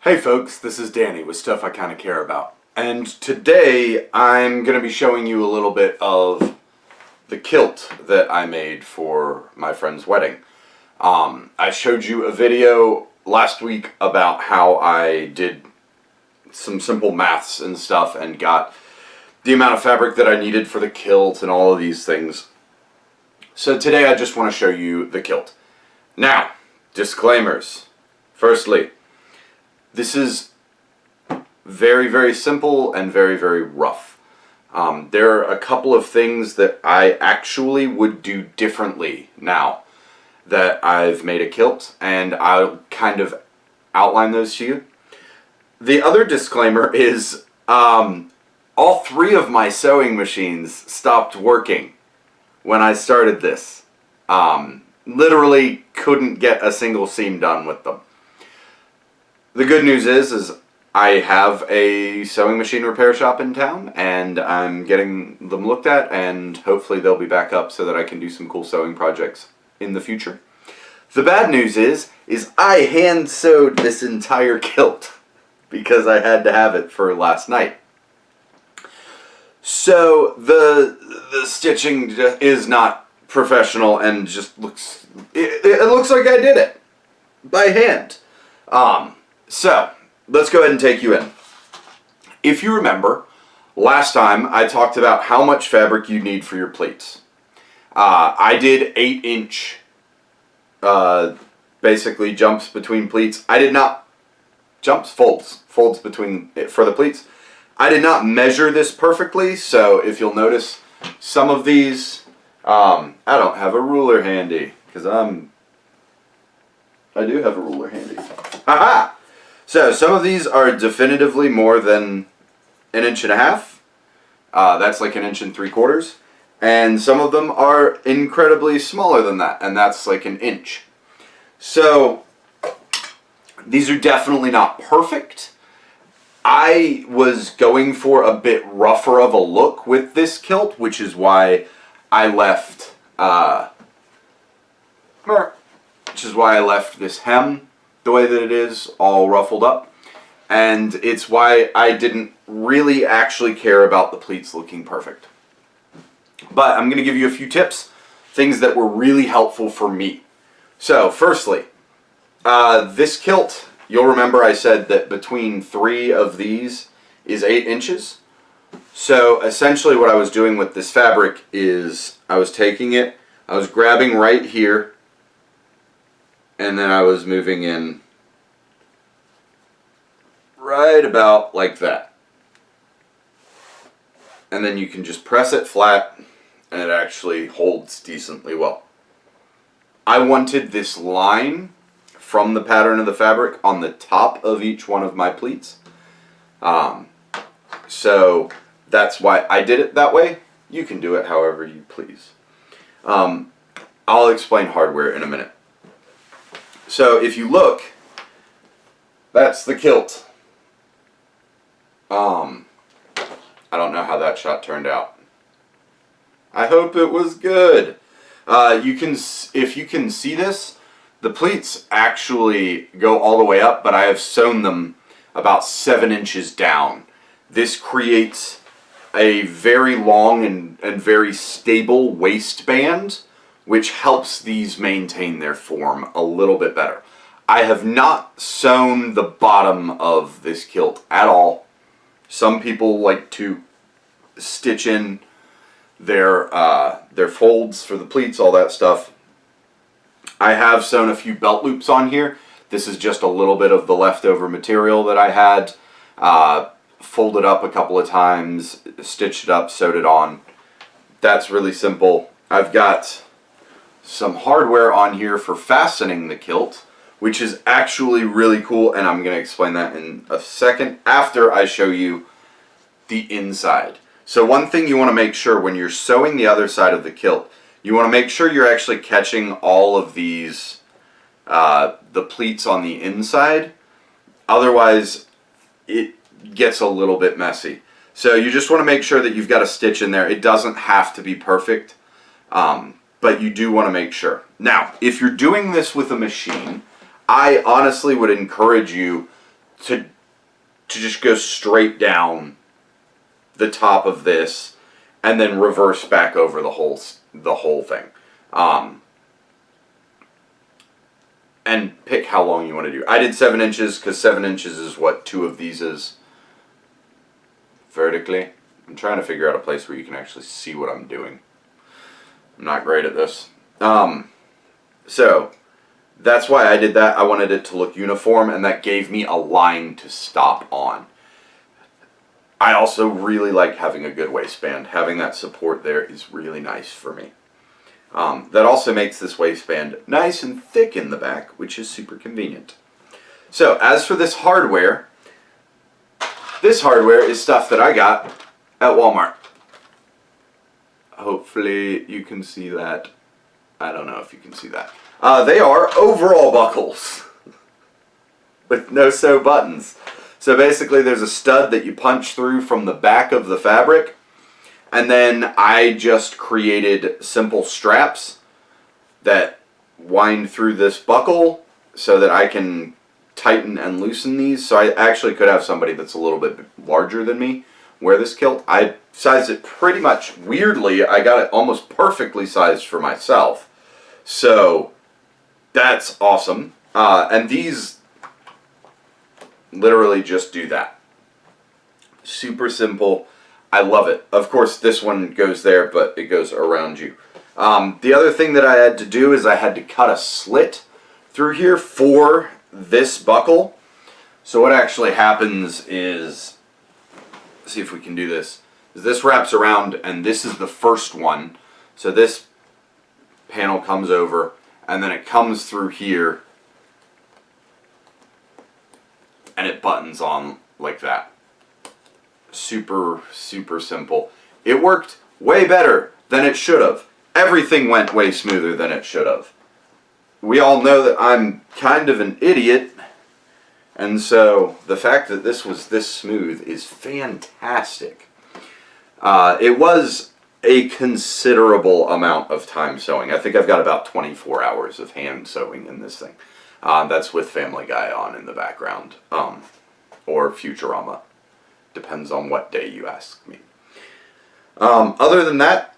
Hey folks, this is Danny with Stuff I Kinda Care About. And today I'm going to be showing you a little bit of the kilt that I made for my friend's wedding. I showed you a video last week about how I did some simple maths and stuff and got the amount of fabric that I needed for the kilt and all of these things. So today I just want to show you the kilt. Now, disclaimers. Firstly, this is very, very simple and very, very rough. There are a couple of things that I actually would do differently now that I've made a kilt, and I'll kind of outline those to you. The other disclaimer is all three of my sewing machines stopped working when I started this. Literally couldn't get a single seam done with them. The good news is I have a sewing machine repair shop in town, and I'm getting them looked at, and hopefully they'll be back up so that I can do some cool sewing projects in the future. The bad news is I hand sewed this entire kilt because I had to have it for last night. So the stitching is not professional and just looks, it looks like I did it by hand. So, let's go ahead and take you in. If you remember, last time I talked about how much fabric you need for your pleats. I did 8-inch, basically jumps between pleats. I did not, folds between, for the pleats. I did not measure this perfectly, so if you'll notice, some of these, I don't have a ruler handy, because I do have a ruler handy. Haha! So, some of these are definitively more than 1.5 inches. That's like 1 3/4 inches. And some of them are incredibly smaller than that, and that's like 1 inch. So, these are definitely not perfect. I was going for a bit rougher of a look with this kilt, which is why I left, this hem the way that it is, all ruffled up, and it's why I didn't really actually care about the pleats looking perfect. But I'm going to give you a few tips, things that were really helpful for me. So, firstly, this kilt, you'll remember I said that between 3 of these is 8 inches. So, essentially what I was doing with this fabric is I was taking it, I was grabbing right here, and then I was moving in right about like that. And then you can just press it flat and it actually holds decently well. I wanted this line from the pattern of the fabric on the top of each one of my pleats. So that's why I did it that way. You can do it however you please. I'll explain hardware in a minute. So if you look, that's the kilt. I don't know how that shot turned out. I hope it was good. If you can see this, the pleats actually go all the way up, but I have sewn them about 7 inches down. This creates a very long and very stable waistband, which helps these maintain their form a little bit better. I have not sewn the bottom of this kilt at all. Some people like to stitch in their folds for the pleats, all that stuff. I have sewn a few belt loops on here. This is just a little bit of the leftover material that I had. Folded up a couple of times, stitched it up, sewed it on. That's really simple. I've got some hardware on here for fastening the kilt, which is actually really cool, and I'm going to explain that in a second after I show you the inside. So one thing you want to make sure when you're sewing the other side of the kilt, you want to make sure you're actually catching all of these, the pleats on the inside. Otherwise, it gets a little bit messy. So you just want to make sure that you've got a stitch in there. It doesn't have to be perfect, but you do want to make sure. Now, if you're doing this with a machine, I honestly would encourage you to just go straight down the top of this and then reverse back over the whole thing. And pick how long you want to do. I did 7 inches because 7 inches is what 2 of these is vertically. I'm trying to figure out a place where you can actually see what I'm doing. I'm not great at this. So that's why I did that. I wanted it to look uniform, and that gave me a line to stop on. I also really like having a good waistband. Having that support there is really nice for me. That also makes this waistband nice and thick in the back, which is super convenient. So as for this hardware is stuff that I got at Walmart. Hopefully you can see that. I don't know if you can see that. They are overall buckles with no sew buttons. So basically there's a stud that you punch through from the back of the fabric, and then I just created simple straps that wind through this buckle so that I can tighten and loosen these. So I actually could have somebody that's a little bit larger than me wear this kilt. I sized it pretty much weirdly. I got it almost perfectly sized for myself. So that's awesome. And these literally just do that. Super simple. I love it. Of course, this one goes there, but it goes around you. The other thing that I had to do is I had to cut a slit through here for this buckle. So what actually happens is, let's see if we can do this. This wraps around, and this is the first one. So this panel comes over, and then it comes through here, and it buttons on like that. Super, super simple. It worked way better than it should have. Everything went way smoother than it should have. We all know that I'm kind of an idiot, and so the fact that this was this smooth is fantastic. It was a considerable amount of time sewing. I think I've got about 24 hours of hand sewing in this thing. That's with Family Guy on in the background, or Futurama. Depends on what day you ask me. Other than that,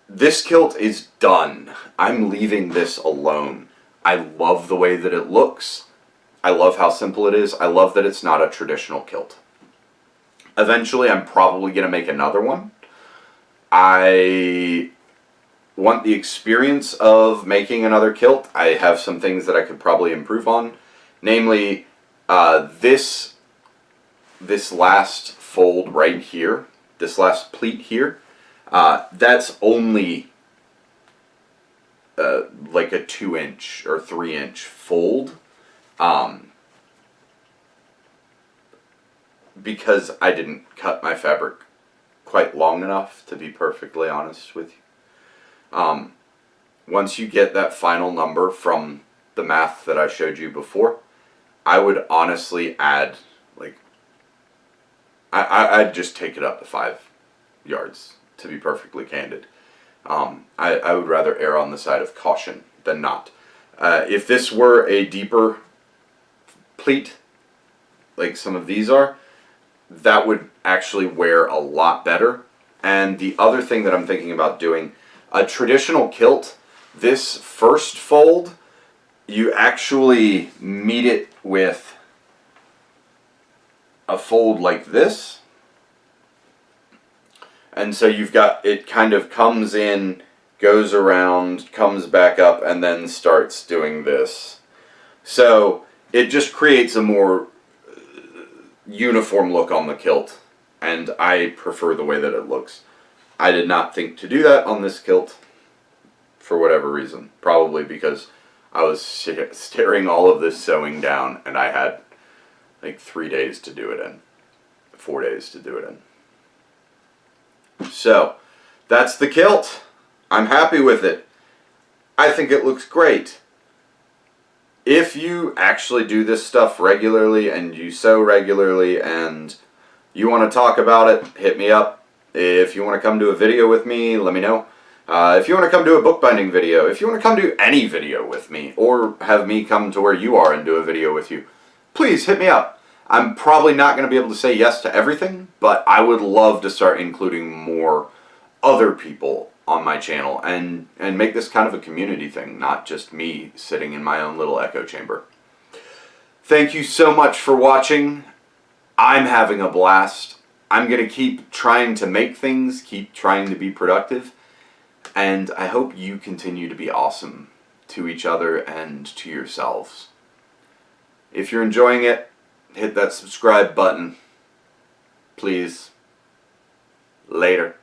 this kilt is done. I'm leaving this alone. I love the way that it looks. I love how simple it is. I love that it's not a traditional kilt. Eventually, I'm probably going to make another one. I want the experience of making another kilt. I have some things that I could probably improve on. Namely, this last fold right here, this last pleat here, that's only like a 2-inch or 3-inch fold, because I didn't cut my fabric quite long enough, to be perfectly honest with you. Once you get that final number from the math that I showed you before, I would honestly add, like, I'd just take it up to 5 yards, to be perfectly candid. I would rather err on the side of caution than not. If this were a deeper pleat, like some of these are, that would actually wear a lot better. And the other thing that I'm thinking about doing, a traditional kilt, this first fold, you actually meet it with a fold like this. And so you've got, it kind of comes in, goes around, comes back up, and then starts doing this. So it just creates a more uniform look on the kilt, and I prefer the way that it looks. I did not think to do that on this kilt for whatever reason. Probably because I was staring all of this sewing down, and I had like 3 days to do it in. 4 days to do it in. So, that's the kilt. I'm happy with it. I think it looks great. If you actually do this stuff regularly and you sew regularly and you want to talk about it, hit me up. If you want to come do a video with me, let me know. If you want to come do a bookbinding video, if you want to come do any video with me, or have me come to where you are and do a video with you, please hit me up. I'm probably not going to be able to say yes to everything, but I would love to start including more other people on my channel and make this kind of a community thing, not just me sitting in my own little echo chamber. Thank you so much for watching. I'm having a blast. I'm going to keep trying to make things, keep trying to be productive, and I hope you continue to be awesome to each other and to yourselves. If you're enjoying it, hit that subscribe button. Please. Later.